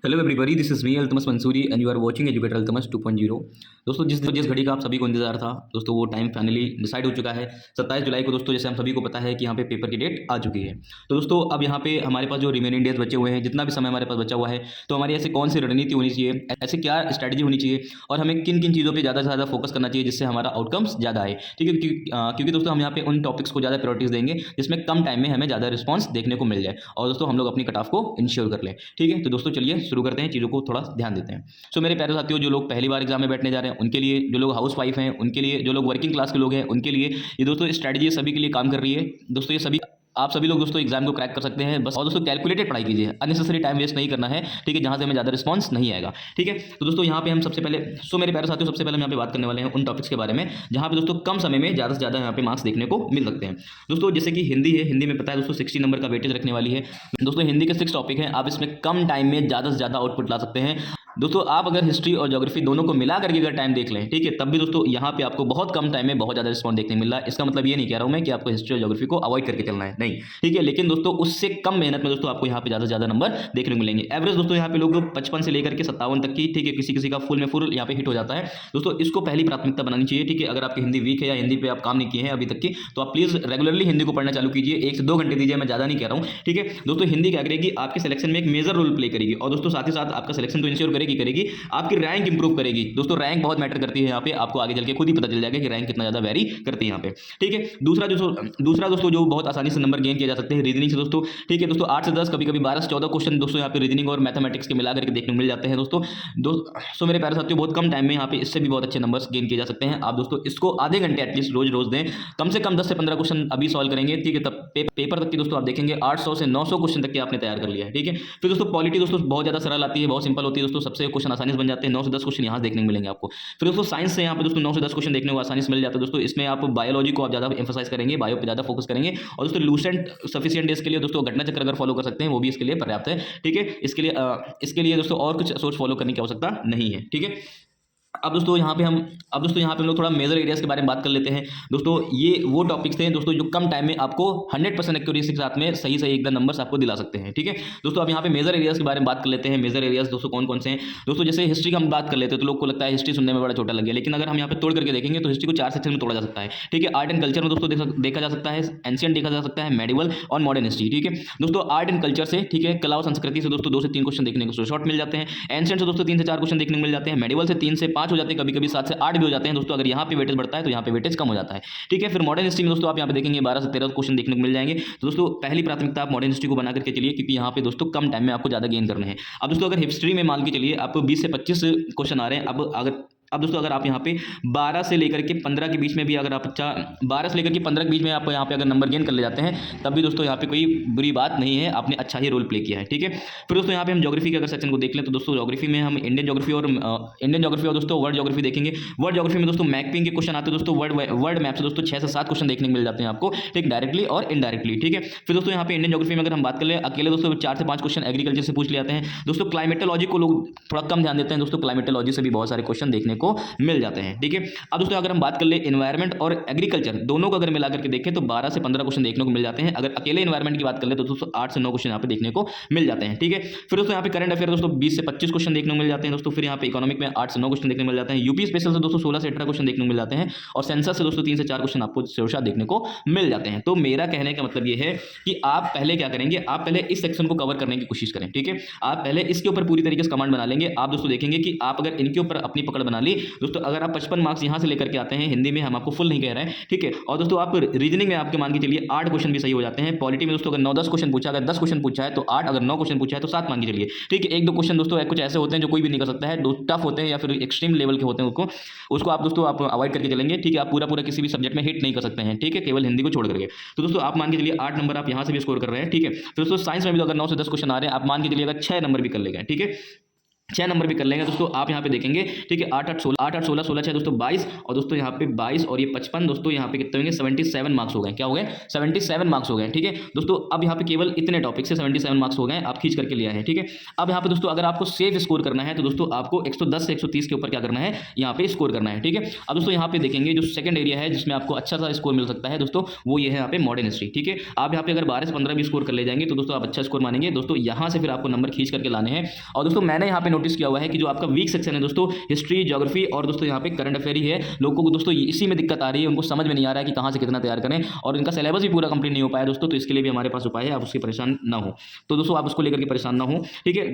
Hello everybody, this is me Altamas Mansuri and you are watching educator Altamas 2.0। दोस्तों जिस घड़ी का आप सभी को इंतजार था दोस्तों, वो टाइम फाइनली डिसाइड हो चुका है। 27 जुलाई को दोस्तों, जैसे हम सभी को पता है कि यहाँ पे पेपर की डेट आ चुकी है। तो दोस्तों अब यहाँ पे हमारे पास जो रिमेनिंग डेज बचे हुए हैं, जितना भी समय हमारे पास बचा हुआ है, तो हमारी ऐसे कौन सी रणनीति होनी चाहिए, ऐसे क्या स्ट्रैटेजी होनी चाहिए और हमें किन किन चीज़ों पर ज़्यादा से ज़्यादा फोकस करना चाहिए जिससे हमारा आउटकम्स ज़्यादा आए। ठीक है, क्योंकि दोस्तों हम यहाँ पे उन टॉपिक्स को ज़्यादा प्रायोरिटीज देंगे जिसमें कम टाइम में हमें ज़्यादा रिस्पॉन्स देखने को मिल जाए और दोस्तों हम लोग अपनी कट ऑफ को इंश्योर कर लें। ठीक है, तो दोस्तों चलिए शुरू करते हैं, चीज़ों को थोड़ा ध्यान देते हैं। सो मेरे प्यारे साथियों, जो लोग पहली बार एग्जाम में बैठने जा रहे हैं उनके लिए, जो लोग हाउस वाइफ हैं उनके लिए, जो लोग वर्किंग क्लास के लोग हैं उनके लिए ये दोस्तों स्ट्रैटेजी सभी के लिए काम कर रही है। दोस्तों ये सभी आप सभी लोग दोस्तों एग्जाम को क्रैक कर सकते हैं बस। और दोस्तों कैलकुलेटेड पढ़ाई कीजिए, अननेसेसरी टाइम वेस्ट नहीं करना है। ठीक है, जहां से हमें ज़्यादा रिस्पॉन्स नहीं आएगा। ठीक है, तो दोस्तों यहाँ पे हम सबसे पहले मेरे प्यारे साथियों, सबसे पहले हम यहाँ पे बात करने वाले हैं उन टॉपिक्स के बारे में जहाँ पे दोस्तों कम समय में ज़्यादा से ज़्यादा यहाँ पे मार्क्स देखने को मिल सकते हैं। दोस्तों जैसे कि हिंदी है, हिंदी में पता है दोस्तों 60 नंबर का वेटेज रखने वाली है। दोस्तों हिंदी के 6 टॉपिक हैं, आप इसमें कम टाइम में ज़्यादा से ज़्यादा आउटपुट ला सकते हैं। दोस्तों आप अगर हिस्ट्री और ज्योग्राफी दोनों को मिला करके अगर टाइम देख लें, ठीक है, तब भी दोस्तों यहाँ पे आपको बहुत कम टाइम में बहुत ज़्यादा रिस्पॉन्स देखने मिल रहा है। इसका मतलब ये नहीं कह रहा हूँ मैं कि आपको हिस्ट्री और ज्योग्राफी को अवॉइड करके चलना है, नहीं। ठीक है, लेकिन दोस्तों उससे कम मेहनत में दोस्तों आपको यहाँ पे ज़्यादा से ज़्यादा नंबर देखने को मिलेंगे। एवरेज दोस्तों यहाँ पे लोग 55 से लेकर के 57 तक की, ठीक है, किसी किसी का फुल में फुल यहाँ पे हिट हो जाता है। दोस्तों इसको पहली प्राथमिकता बनानी चाहिए। ठीक है, अगर आपकी हिंदी वीक है या हिंदी पे आप काम नहीं किए हैं अभी तक की, तो आप प्लीज़ रेगुलरली हिंदी को पढ़ना चालू कीजिए। 1 से 2 घंटे दीजिए, मैं ज़्यादा नहीं कह रहा हूँ। ठीक है दोस्तों, हिंदी क्या करेगी, आपके सिलेक्शन में एक मेजर रोल प्ले करेगी और दोस्तों साथ ही साथ आपका सिलेक्शन तो इंश्योर करेगी, आपकी रैंक इंप्रूव करेगी। दोस्तों रैंक बहुत मैटर करती है यहाँ पे, आपको आगे चल के खुद ही पता चल जाएगा कि रैंक कितना ज्यादा वेरी करती है यहाँ पे। ठीक है, दूसरा दोस्तों जो बहुत आसानी से नंबर गेन किया जा सकते हैं रीजनिंग से दोस्तों। ठीक है दोस्तों, 8 से 10 कभी कभी 12 से 14 क्वेश्चन दोस्तों यहाँ पे रीजनिंग और मैथमेटिक्स के मिला करके देखने को मिल जाते हैं दोस्तों मेरे प्यारे साथियों, बहुत कम टाइम में यहाँ पे इससे भी बहुत अच्छे नंबर्स गेन किए जा सकते हैं। आप दोस्तों इसको आधे घंटे एटलीस्ट रोज दें, कम से कम 10 से 15 क्वेश्चन अभी सॉल्व करेंगे। ठीक है, तब पेपर तक की दोस्तों आप देखेंगे 800 से 900 क्वेश्चन तक के आपने तैयार कर लिया है। ठीक है, फिर दोस्तों पॉलिटी दोस्तों बहुत ज्यादा सरल आती है, बहुत सिंपल होती है दोस्तों, सबसे क्वेश्चन आसानी से बन जाते हैं। 9 से 10 क्वेश्चन यहाँ देखने को मिलेंगे आपको। फिर दोस्तों साइंस से यहाँ पे दोस्तों 9 से 10 क्वेश्चन देखने को आसानी से मिल जाता है दोस्तों। इसमें आप बायोलॉजी को आप ज्यादा एम्फसाइज करेंगे, बायो पे ज्यादा फोकस करेंगे और दोस्तों लूसेंट सफिशिएंट इसके लिए दोस्तों घटना चक्र अगर फॉलो कर सकते हैं वो भी इसके लिए पर्याप्त है। ठीक है, इसके लिए दोस्तों और कुछ सोच फॉलो करने की आवश्यकता नहीं है। ठीक है, अब दोस्तों यहाँ पे हम लोग थोड़ा मेजर एरियाज के बारे में बात कर लेते हैं। दोस्तों ये वो टॉपिक्स थे दोस्तों जो कम टाइम में आपको 100% एक्यूरेसी के साथ में सही एकदम नंबर्स आपको दिला सकते हैं। ठीक है दोस्तों, अब यहाँ पे मेजर एरियाज के बारे में बात कर लेते हैं। मेजर एरियाज दोस्तों कौन कौन से हैं दोस्तों, जैसे हिस्ट्री का हम बात कर लेते हैं तो लोग को लगता है हिस्ट्री सुनने में बड़ा छोटा लग गया, लेकिन अगर हम यहाँ पे तोड़ करके देखेंगे तो हिस्ट्री को 4 सेक्शन में तोड़ा जा सकता है। ठीक है, आर्ट एंड कल्चर में दोस्तों देखा जा सकता है, एंशियंट देखा जा सकता है, मेडिवल और मॉडर्न हिस्ट्री। ठीक है दोस्तों, आर्ट एंड कल्चर से, ठीक है, कला और संस्कृति से दोस्तों 2 से 3 क्वेश्चन देखने को शॉर्ट मिल जाते हैं। एंशियंट से दोस्तों 3 से 4 क्वेश्चन देखने को मिल जाते हैं। मेडिवल से 3 से 5 हो जाते हैं, कभी कभी 7 से 8 भी हो जाते हैं दोस्तों। अगर यहाँ पे वेटेज बढ़ता है तो यहाँ पे वेटेज कम हो जाता है। ठीक है, फिर मॉडर्न हिस्ट्री में दोस्तों आप यहाँ पे देखेंगे 12 से 13 क्वेश्चन देखने को मिल जाएंगे। तो दोस्तों पहली प्राथमिकता आप मॉडर्न हिस्ट्री को बना करके चलिए, क्योंकि यहाँ पे दोस्तों कम टाइम में आपको ज्यादा गेन करने हैं। अब दोस्तों अगर हिस्ट्री में मान के चलिए आपको 20 से 25 क्वेश्चन आ रहे हैं, अब दोस्तों अगर आप यहाँ पे 12 से लेकर के 15 के बीच में भी अगर आप 12 से लेकर के 15 के बीच में आप यहाँ पे अगर नंबर गेन कर ले जाते हैं, तब भी दोस्तों यहाँ पे कोई बुरी बात नहीं है, आपने अच्छा ही रोल प्ले किया है। ठीक है, फिर दोस्तों यहाँ पे हम ज्योग्राफी के अगर सेक्शन को देख लें तो दोस्तों ज्योग्राफी में हम इंडियन ज्योग्राफी और दोस्तों वर्ल्ड ज्योग्राफी देखेंगे। वर्ल्ड ज्योग्राफी में दोस्तों मैपिंग के क्वेश्चन आते हैं दोस्तों, वर्ल्ड मैप से दोस्तों 6 से 7 क्वेश्चन देखने को मिल जाते हैं आपको, ठीक, डायरेक्टली और इनडायरेक्टली। ठीक है, फिर दोस्तों यहाँ पे इंडियन ज्योग्राफी में अगर हम बात कर ले अकेले दोस्तों 4 से 5 क्वेश्चन एग्रीकल्चर से पूछ ले आते हैं दोस्तों। क्लाइमेटोलॉजी को लोग थोड़ा कम ध्यान देते हैं दोस्तों, क्लाइमेटोलॉजी से भी बहुत सारे क्वेश्चन देखने को मिल जाते हैं। ठीक है, अब दोस्तों अगर हम बात कर ले एनवायरमेंट और एग्रीकल्चर दोनों को अगर मिला करके देखें तो 12 से 15 क्वेश्चन देखने को मिल जाते हैं। अगर अकेले एनवायरमेंट की बात कर ले तो दोस्तों 8 से 9 क्वेश्चन यहाँ पे देखने को मिल जाते हैं। ठीक है, फिर दोस्तों यहाँ पे करंट अफेयर दोस्तों 20 से 25 क्वेश्चन देखने को मिल जाते हैं दोस्तों। फिर यहाँ पे इकोनॉमिक में 8 से 9 क्वेश्चन देखने को मिल जाते हैं। यूपी स्पेशल से दोस्तों 16 से 18 क्वेश्चन देखने को मिल जाते हैं और सेंसस से दोस्तों 3 से 4 क्वेश्चन आपको शेषा देखने को मिल जाते हैं। तो मेरा कहने का मतलब ये है कि आप पहले क्या करेंगे, आप पहले इस सेक्शन को कवर करने की कोशिश करें। ठीक है, आप पहले इसके ऊपर पूरी तरीके से कमांड बना लेंगे। आप दोस्तों देखेंगे कि आप अगर इनके ऊपर अपनी पकड़ बना ली दोस्तों, अगर आप 55 मार्क्स यहाँ से लेकर के आते हैं हिंदी में, हम आपको फुल नहीं कह रहे हैं, ठीक है, और दोस्तों आप रीजनिंग में आपके मान के चलिए 8 क्वेश्चन भी सही हो जाते हैं। पॉलिटी में दोस्तों अगर 9-10 क्वेश्चन पूछा, अगर 10 क्वेश्चन पूछा है तो 8, अगर 9 क्वेश्चन पूछा है तो 7 मान के चलिए। ठीक है, 1-2 क्वेश्चन दोस्तों कुछ ऐसे होते हैं जो कोई भी नहीं कर सकता है, टफ होते हैं या फिर एक्सट्रीम लेवल के होते हैं, उसको आप दोस्तों आप अवॉइड करके चलेंगे। ठीक है, आप पूरा किसी भी सब्जेक्ट में हिट नहीं कर सकते हैं। ठीक है, केवल हिंदी को छोड़ करके। तो दोस्तों आप मान के चलिए 8 नंबर आप यहाँ से भी स्कोर कर रहे हैं। ठीक है, तो दोस्तों साइंस में भी अगर 9 से 10 क्वेश्चन आ रहे हैं, आप मान के चलिए अगर 6 नंबर भी कर ले गए। ठीक है, 6 नंबर भी कर लेंगे दोस्तों। आप यहाँ पे देखेंगे, ठीक है, 8 8 16 8 8 16 16 6 दोस्तों 22, और दोस्तों यहाँ पे 22 और ये 55 दोस्तों यहाँ पे कितने होंगे, 77 मार्क्स हो गए। क्या हो गए, 77 मार्क्स हो गए, ठीक है दोस्तों। अब यहाँ पे केवल इतने टॉपिक से 77 मार्क्स हो गए, आप खींच करके लिया है, ठीक है। अब यहाँ पे दोस्तों अगर आपको सेफ स्कोर करना है तो दोस्तों आपको 110 से 130 के ऊपर क्या करना है, यहाँ पे स्कोर करना है, ठीक है। अब दोस्तों यहाँ पे देखेंगे जो सेकंड एरिया है जिसमें आपको अच्छा सा स्कोर मिल सकता है दोस्तों, वो ये है यहाँ पे मॉडर्न हिस्ट्री, ठीक है। आप यहाँ पे अगर 12 से 15 भी स्कोर कर ले जाएंगे तो दोस्तों आप अच्छा स्कोर मानेंगे दोस्तों। यहाँ से फिर आपको नंबर खींच करके लाने हैं। और दोस्तों मैंने यहाँ पे नोटिस किया हुआ है कि जो आपका वीक सेक्शन है दोस्तों, हिस्ट्री, ज्योग्राफी और दोस्तों यहाँ पे करंट अफेयर ही है, लोगों को दोस्तों इसी में दिक्कत आ रही है, उनको समझ में नहीं आ रहा है कि कहाँ से कितना तैयार करें, और इनका सिलेबस भी पूरा कंप्लीट नहीं हो पाया दोस्तों। तो इसके लिए भी हमारे पास उपाय है, आप उससे परेशान ना हो। तो दोस्तों आप उसको लेकर के परेशान ना हो, ठीक है।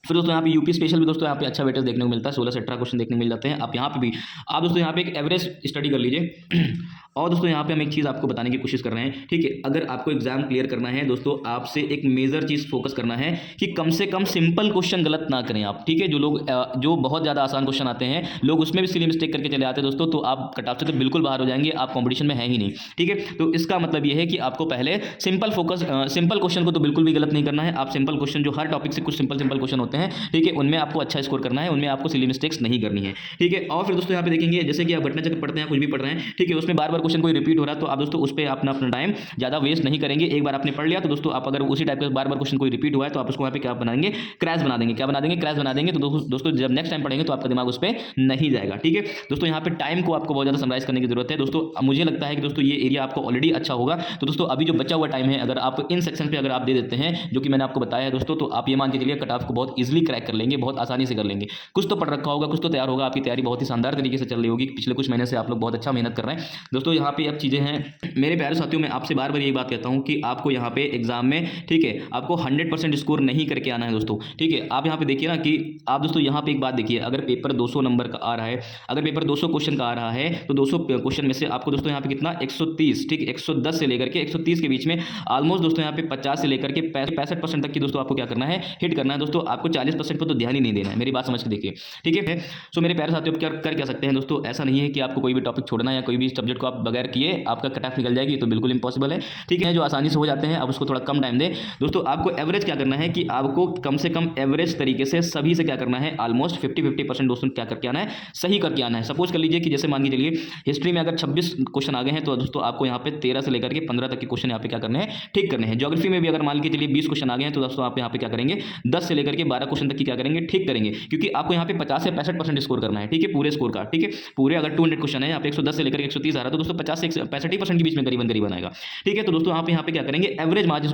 फिर दोस्तों यहाँ पे यूपी स्पेशल भी दोस्तों यहाँ पे अच्छा वेटेज देखने को मिलता है, 16 से 18 क्वेश्चन देखने को मिल जाते हैं। आप यहाँ पे भी आप दोस्तों यहाँ पे एक एवरेज स्टडी कर लीजिए। और दोस्तों यहाँ पे हम एक चीज़ आपको बताने की कोशिश कर रहे हैं, ठीक है। अगर आपको एग्जाम क्लियर करना है दोस्तों, आपसे एक मेजर चीज़ फोकस करना है कि कम से कम सिंपल क्वेश्चन गलत ना करें आप, ठीक है। जो लोग जो बहुत ज़्यादा आसान क्वेश्चन आते हैं, लोग उसमें भी सिली मिस्टेक करके चले आते हैं दोस्तों, तो आप कट ऑफ से तो बिल्कुल बाहर हो जाएंगे, आप कॉम्पिटिशन में है ही नहीं, ठीक है। तो इसका मतलब ये है कि आपको पहले सिंपल क्वेश्चन को तो बिल्कुल भी गलत नहीं करना है। आप सिंपल क्वेश्चन जो हर टॉपिक से कुछ सिंपल क्वेश्चन होते हैं, ठीक है, उनमें आपको अच्छा स्कोर करना है, उनमें आपको सिली मिस्टेक्स नहीं करनी है, ठीक है। और फिर दोस्तों यहाँ पे देखेंगे जैसे कि आप घटना चक्र पढ़ते हैं, कुछ भी पढ़ रहे हैं, ठीक है, उसमें बार बार क्वेश्चन कोई रिपीट हो रहा है, तो आप दोस्तों उस पर अपना टाइम ज़्यादा वेस्ट नहीं करेंगे। एक बार आपने पढ़ लिया तो दोस्तों आप अगर उसी टाइप का बार बार क्वेश्चन कोई रिपीट हुआ है तो आप उसको वहाँ पे क्या बनाएंगे, क्रैश बना देंगे। क्या बना देंगे, क्रैश बना देंगे। तो दोस्तों जब नेक्स्ट टाइम पढ़ेंगे तो आपका दिमाग उस पर नहीं जाएगा, ठीक है दोस्तों। यहाँ पे टाइम को आपको बहुत ज़्यादा समराइज करने की जरूरत है दोस्तों। मुझे लगता है कि दोस्तों ये एरिया आपको ऑलरेडी अच्छा होगा। तो दोस्तों अभी जो बचा हुआ टाइम है, अगर आप इन सेक्शन पे अगर आप दे देते हैं जो कि मैंने आपको बताया है दोस्तों, तो आप ये मान के चलिए कट ऑफ को बहुत ईजिली क्रैक कर लेंगे, बहुत आसानी से कर लेंगे। कुछ तो पढ़ रखा होगा, कुछ तो तैयार होगा, आपकी तैयारी बहुत ही शानदार तरीके से चल रही होगी। पिछले कुछ महीने से आप लोग बहुत अच्छा मेहनत कर रहे हैं दोस्तों। यहाँ पे अब चीज़ें हैं मेरे प्यारे साथियों, मैं आपसे बार बार ये बात कहता हूँ कि आपको यहाँ पे एग्जाम में, ठीक है, आपको 100% स्कोर नहीं करके आना है दोस्तों, ठीक है। आप यहाँ पे देखिए ना कि आप दोस्तों यहाँ पे एक बात देखिए, अगर पेपर 200 नंबर का आ रहा है, अगर पेपर 200 क्वेश्चन का आ रहा है, तो 200 क्वेश्चन में से आपको दोस्तों यहाँ पे कितना 130, ठीक, 110 से लेकर के 130 के बीच में ऑलमोस्ट दोस्तों यहाँ पे 50 से लेकर के 65% तक की दोस्तों आपको क्या करना है, हिट करना है दोस्तों। आपको 40% पर तो ध्यान ही नहीं देना है, मेरी बात समझ के देखिए, ठीक है। सो मेरे प्यारे साथियों क्या कर क्या सकते हैं दोस्तों, ऐसा नहीं है कि आपको कोई भी टॉपिक छोड़ना या कोई भी सब्जेक्ट को आप बगैर किए आपका कट ऑफ निकल जाएगी, तो बिल्कुल इंपॉसिबल है, ठीक है। जो आसानी से हो जाते हैं आप उसको थोड़ा कम टाइम दें दोस्तों। आपको एवरेज क्या करना है कि आपको कम से कम एवरेज तरीके से सभी से क्या करना है, ऑलमोस्ट 50% दोस्तों क्या करके आना है, सही करके आना है। सपोज कर लीजिए कि जैसे मान के चलिए हिस्ट्री में अगर 26 क्वेश्चन आ गए हैं तो दोस्तों आपको यहाँ पे 13 से लेकर के 15 तक के क्वेश्चन यहाँ पे क्या करने हैं, ठीक करने हैं। ज्योग्राफी में भी अगर मान के चलिए 20 क्वेश्चन आ गए हैं तो दोस्तों आप यहाँ पे क्या करेंगे, 10 से लेकर के 12 क्वेश्चन तक की क्या करेंगे, ठीक करेंगे, क्योंकि आपको यहाँ पे 50 से 65% स्कोर करना है, ठीक है, पूरे स्कोर का, ठीक है। पूरे अगर 200 क्वेश्चन है, यहाँ पे 110 से लेकर 130 आ रहा है, तो दोस्तों 50 से 65% के बीच में करीबन करीबन आएगा, ठीक है। तो दोस्तों आप यहाँ पे क्या करेंगे, एवरेज मार्क्स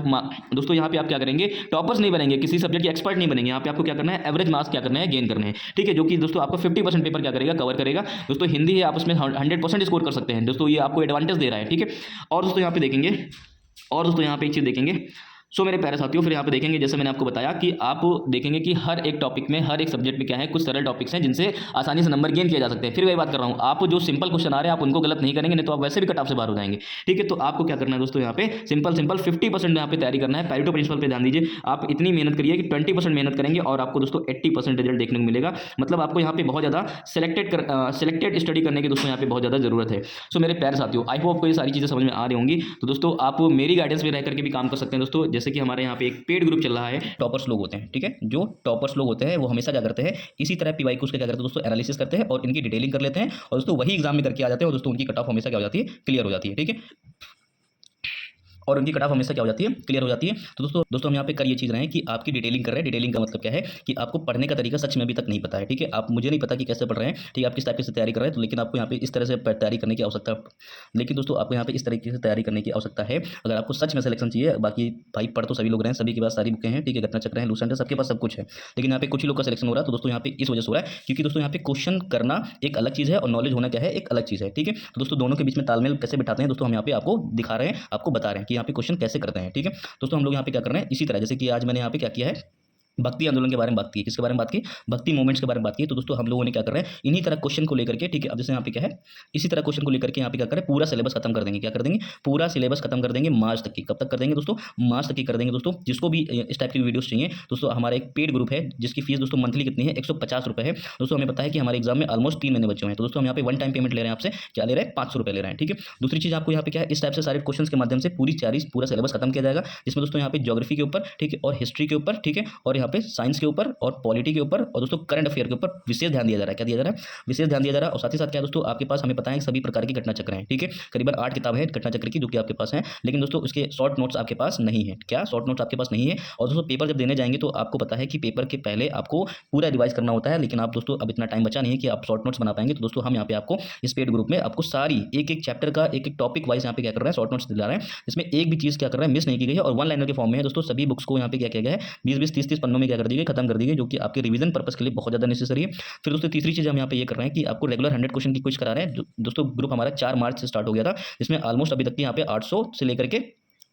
दोस्तों यहाँ पे आप क्या करेंगे, टॉपर्स नहीं बनेंगे, किसी सब्जेक्ट के एक्सपर्ट नहीं बनेंगे, यहाँ पे आपको क्या करना है, एवरेज मार्क्स क्या करना है, गेन करने हैं, ठीक है, जो कि दोस्तों आपको 50% पेपर क्या करेगा, कवर करेगा दोस्तों। हिंदी है, आप उसमें 100% स्कोर कर सकते हैं दोस्तों, ये आपको एडवांटेज दे रहा है, ठीक है। और दोस्तों यहाँ पे देखेंगे, और दोस्तों यहाँ पे एक चीज़ देखेंगे। सो मेरे प्यारे साथियों फिर यहाँ पे देखेंगे, जैसे मैंने आपको बताया कि आप देखेंगे कि हर एक टॉपिक में, हर एक सब्जेक्ट में क्या है, कुछ सरल टॉपिक्स हैं जिनसे आसानी से नंबर गेन किया जा सकते हैं। फिर वही बात कर रहा हूँ, आप जो सिंपल क्वेश्चन आ रहे हैं आप उनको गलत नहीं करेंगे, नहीं तो आप वैसे भी कट ऑफ से बाहर हो जाएंगे, ठीक है। तो आपको क्या करना है दोस्तों, यहाँ पे सिंपल 50% यहाँ पे तैयारी करना है। पैरेटो प्रिंसिपल पे ध्यान दीजिए, आप इतनी मेहनत करिए कि 20% मेहनत करेंगे और आपको दोस्तों 80% रिजल्ट देखने को मिलेगा। मतलब आपको यहाँ पे बहुत ज़्यादा सिलेक्टेड स्टडी करने की दोस्तों यहाँ पे बहुत ज़्यादा जरूरत है। सो मेरे प्यारे साथियों, आई होप आपको ये सारी चीज़ें समझ में आ रही होंगी। तो दोस्तों आप मेरी गाइडेंस में रह करके भी काम कर सकते हैं दोस्तों। जैसे कि हमारे यहाँ पे एक पेड ग्रुप चल रहा है, टॉपर्स लोग होते हैं, ठीक है, जो टॉपर्स लोग होते हैं वो हमेशा क्या करते हैं, इसी तरह पीवाई को उसके क्या करते हैं दोस्तों, एनालिसिस करते हैं और इनकी डिटेलिंग कर लेते हैं और दोस्तों वही एग्जाम में करके आ जाते हैं और दोस्तों उनकी कट ऑफ हमेशा क्या हो जाती है, क्लियर हो जाती है, ठीक है, और उनकी कट ऑफ हमेशा क्या हो जाती है, क्लियर हो जाती है। तो दोस्तों हम यहाँ पे कर ये चीज़ रहे हैं कि आपकी डिटेलिंग कर रहे हैं। डिटेलिंग का मतलब क्या है कि आपको पढ़ने का तरीका सच में अभी तक नहीं पता है, ठीक है। आप मुझे नहीं पता कि कैसे पढ़ रहे हैं, ठीक है, आप किस टाइप से तैयारी कर रहे हैं, तो लेकिन आपको यहाँ पे इस तरह से तैयारी करने की आवश्यकता, लेकिन दोस्तों आपको यहाँ पे इस तरीके से तैयारी करने की आवश्यकता है अगर आपको सच में सिलेक्शन चाहिए। बाकी भाई पढ़ तो सभी लोग रहे हैं, सभी के पास सारी बुकें हैं, ठीक है, घटना चक्र है, लूसेंट है, सबके पास सब कुछ है, लेकिन यहाँ पे कुछ ही लोग का सिलेक्शन हो रहा है। तो दोस्तों यहाँ पे इस वजह से हो रहा है क्योंकि दोस्तों यहाँ पे क्वेश्चन करना एक अलग चीज़ है और नॉलेज होना क्या है, एक अलग चीज़ है, ठीक है। तो दोस्तों दोनों के बीच में तालमेल कैसे बिठाते हैं दोस्तों, हम यहाँ पे आपको दिखा रहे हैं, आपको बता रहे हैं कि यहाँ पे क्वेश्चन कैसे करते हैं, ठीक है। दोस्तों हम लोग यहाँ पे क्या कर रहे हैं, इसी तरह जैसे कि आज मैंने यहाँ पे क्या किया है, भक्ति आंदोलन के बारे में बात की, किसके बारे में बात की, भक्ति मूवमेंट्स के बारे में बात की। तो दोस्तों हम लोगों ने क्या कर रहे हैं, इन्हीं तरह क्वेश्चन को लेकर के, ठीक है, अब जैसे यहाँ पे क्या है, इसी तरह क्वेश्चन को लेकर के यहाँ पे क्या करें, पूरा सिलेबस खत्म कर देंगे। क्या कर देंगे, पूरा सिलेबस खत्म कर देंगे मार्च तक की। कब तक कर देंगे दोस्तों, मार्च तक की कर देंगे दोस्तों। जिसको भी इस टाइप की वीडियोस चाहिए दोस्तों, हमारा एक पेड ग्रुप है जिसकी फीस दोस्तों मंथली कितनी है, 150 रुपये है दोस्तों। हमें पता है कि हमारे एग्जाम में ऑलमोस्ट 3 महीने बचे हुए हैं, तो दोस्तों हम यहाँ पे वन टाइम पेमेंट ले रहे हैं आपसे, क्या ले रहे हैं, 500 रुपये ले रहे हैं, ठीक है। दूसरी चीज़ आपको यहाँ पे क्या है, इस टाइप से सारे क्वेश्चन के माध्यम से पूरा सिलेबस खत्म किया जाएगा, जिसमें दोस्तों यहाँ पे ज्योग्राफी के ऊपर, ठीक है, और हिस्ट्री के ऊपर, ठीक है, और यहाँ पे साइंस के ऊपर और पॉलिटी के ऊपर और दोस्तों करंट अफेयर के ऊपर विशेष ध्यान दिया जा रहा है। क्या दिया जा रहा है? विशेष ध्यान दिया जा रहा है। और साथ ही साथ क्या दोस्तों आपके पास हमें पता है कि सभी प्रकार की घटना चक्र हैं, ठीक है, करीबन 8 किताब है घटना चक्र की जो कि आपके पास है, लेकिन दोस्तों उसके शॉर्ट नोट्स आपके पास नहीं है। क्या शॉर्ट नोट्स आपके पास नहीं है? और दोस्तों पेपर जब देने जाएंगे तो आपको पता है कि पेपर के पहले आपको पूरा रिवाइज करना होता है, लेकिन आप दोस्तों अब इतना टाइम बचा नहीं है कि आप शॉर्ट नोट्स बना पाएंगे। तो दोस्तों हम यहाँ पे आपको इस पेड ग्रुप में आपको सारी एक एक चैप्टर का एक एक टॉपिक वाइज यहाँ पे क्या कर रहे हैं, शॉर्ट नोट्स दिला रहे हैं, इसमें एक भी चीज़ क्या कर रहे हैं, मिस नहीं की गई है और वन लाइनर के फॉर्म में है दोस्तों। सभी बुक्स को यहाँ पे क्या किया गया है, 20-20, 30-30 पन्नों में क्या कर दी गई, खत्म कर दी गई, जो कि आपके रिवीजन पर्पस के लिए बहुत ज़्यादा नेसेसरी है। फिर दोस्तों तीसरी चीज़ हम यहाँ पे ये कर रहे हैं कि आपको रेगुलर 100 क्वेश्चन की क्विज करा रहे हैं। दोस्तों ग्रुप हमारा 4 मार्च से स्टार्ट हो गया था, जिसमें ऑलमोस्ट अभी तक यहाँ पे 800 से लेकर के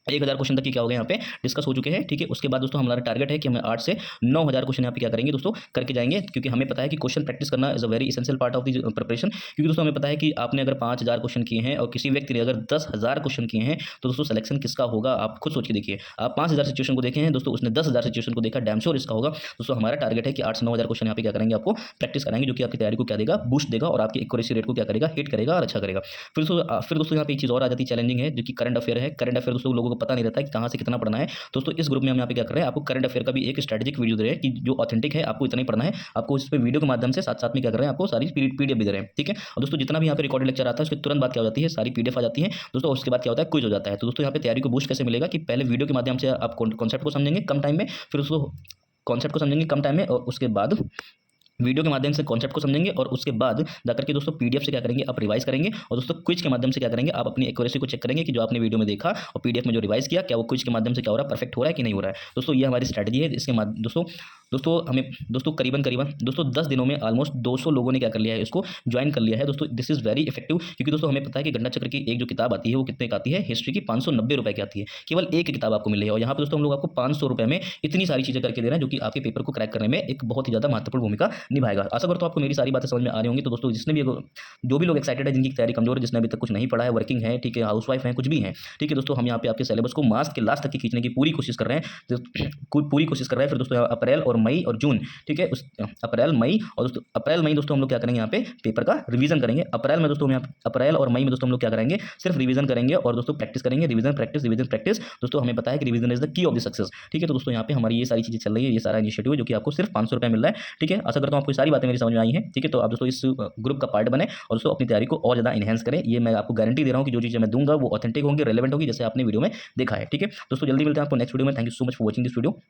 1000 क्वेश्चन तक की क्या हो गया यहाँ पे डिस्कस हो चुके हैं, ठीक है। उसके बाद दोस्तों हमारा टारगेट है कि हमें 8 से 9000 क्वेश्चन यहाँ पे क्या करेंगे दोस्तों, करके जाएंगे, क्योंकि हमें पता है कि क्वेश्चन प्रैक्टिस करना is a very essential part of the preparation. क्योंकि दोस्तों हमें पता है कि आपने अगर 5000 क्वेश्चन किए हैं और किसी व्यक्ति ने अगर 10,000 क्वेश्चन किए हैं तो दोस्तों सिलेक्शन किसका होगा आप खुद सोच के देखिए। आप 5000 सिचुएशन को देखे हैं दोस्तों, उसने 10,000 सिचुएशन को देखा, डैम श्योर इसका होगा। दोस्तों हमारा टारगेट है कि 8 से 9000 क्वेश्चन यहाँ पे क्या करेंगे, आपको प्रैक्टिस कराएंगे, जो कि आपकी तैयारी को क्या देगा, बूस्ट देगा और आपकी एक्यूरेसी रेट को क्या करेगा, हिट करेगा और अच्छा करेगा। फिर दोस्तों यहाँ पे एक चीज़ और आ जाती है, चैलेंजिंग है, जो कि करंट अफेयर है। करंट अफेयर दोस्तों लोगों को पता नहीं रहता है कि कहाँ से कितना पढ़ना है। दोस्तों इस ग्रुप में हम यहाँ पे क्या कर रहे हैं, आपको करंट अफेयर का भी एक स्ट्रेटेजिक वीडियो दे रहे हैं कि जो ऑथेंटिक है आपको इतना ही पढ़ना है। आपको इस पे वीडियो के माध्यम से साथ साथ में क्या कर रहे हैं, आपको सारी पीडीएफ भी दे रहे हैं, ठीक है। और दोस्तों जितना भी यहाँ पे रिकॉर्डेड लेक्चर आता है उसके तुरंत बाद क्या हो जाती है, सारी पीडीएफ आ जाती है दोस्तों। उसके बाद क्या होता है, क्विज हो जाता है। तो दोस्तों यहाँ पे तैयारी को बूस्ट कैसे मिलेगा कि पहले वीडियो के माध्यम से आप कॉन्सेप्ट को समझेंगे कम टाइम में, फिर उसको कॉन्सेप्ट को समझेंगे कम टाइम में और उसके बाद वीडियो के माध्यम से कॉन्सेप्ट को समझेंगे और उसके बाद जाकर के दोस्तों पीडीएफ से क्या करेंगे, आप रिवाइज करेंगे और दोस्तों क्विज के माध्यम से क्या करेंगे, आप अपनी एक्यूरेसी को चेक करेंगे कि जो आपने वीडियो में देखा और पीडीएफ में जो रिवाइज किया क्या वो क्विज के माध्यम से क्या हो रहा है, परफेक्ट हो रहा है कि नहीं हो रहा है। दोस्तों ये हमारी स्ट्रैटेजी है। इसके दोस्तों हमें दोस्तों करीबन दोस्तों 10 दिनों में ऑलमोस्ट 200 लोगों ने क्या कर लिया है, इसको ज्वाइन कर लिया है दोस्तों। दिस इज वेरी इफेक्टिव, क्योंकि दोस्तों हमें पता है कि घटना चक्र की एक जो किताब आती है वो कितने की आती है, हिस्ट्री की 590 रुपये की आती है। केवल एक किताब आपको मिल रही है और यहाँ पर दोस्तों हम लोग आपको 500 रुपये में इतनी सारी चीज़ें करके दे रहे हैं, जो कि आपके पेपर को क्रैक करने में एक बहुत ही ज़्यादा महत्वपूर्ण भूमिका निभाएगा। आशा करता हूं आपको मेरी सारी बातें समझ में आ रही होंगी। तो दोस्तों जिसने भी जो भी लोग एक्साइटेड है, जिनकी तैयारी कमजोर है, जिसने अभी तक कुछ नहीं पढ़ा है, वर्किंग है, ठीक है, हाउसवाइफ है, कुछ भी है, ठीक है दोस्तों, हम यहाँ पे आपके सिलेबस को मार्च के लास्ट तक की खींचने की पूरी कोशिश कर रहे हैं, पूरी कोशिश कर रहे हैं। फिर दोस्तों अप्रैल और मई और जून, ठीक है, उस अप्रैल मई दोस्तों हम लोग क्या करेंगे, यहाँ पे पेपर का रिवीजन करेंगे। अप्रैल में दोस्तों अप्रैल और मई में दोस्तों हम लोग क्या करेंगे, सिर्फ रिवीजन करेंगे और दोस्तों प्रैक्टिस करेंगे, रिवीजन प्रैक्टिस। दोस्तों हमें पता है कि revision is the key of the success, ठीक है। तो दोस्तों यहाँ पे हमारी ये सारी चीजें चल रही है, ये सारा इनिशिएटिव है जो कि आपको सिर्फ 500 रुपये मिल रहा है, ठीक है। आशा करता हूँ आपको सारी बातें मेरी समझ में आई है, ठीक है। तो आप दोस्तों इस ग्रुप का पार्ट बने और दोस्तों अपनी तैयारी को और ज़्यादा इनहेंस करें। ये मैं आपको गारंटी दे रहा हूँ कि जो चीज़ें मैं दूंगा वो ऑथेंटिक होंगी, रेलेवेंट होगी, जैसे आपने वीडियो में देखा है, ठीक है। दोस्तों जल्दी मिलते हैं आपको नेक्स्ट वीडियो में। Thank you so much for watching this video.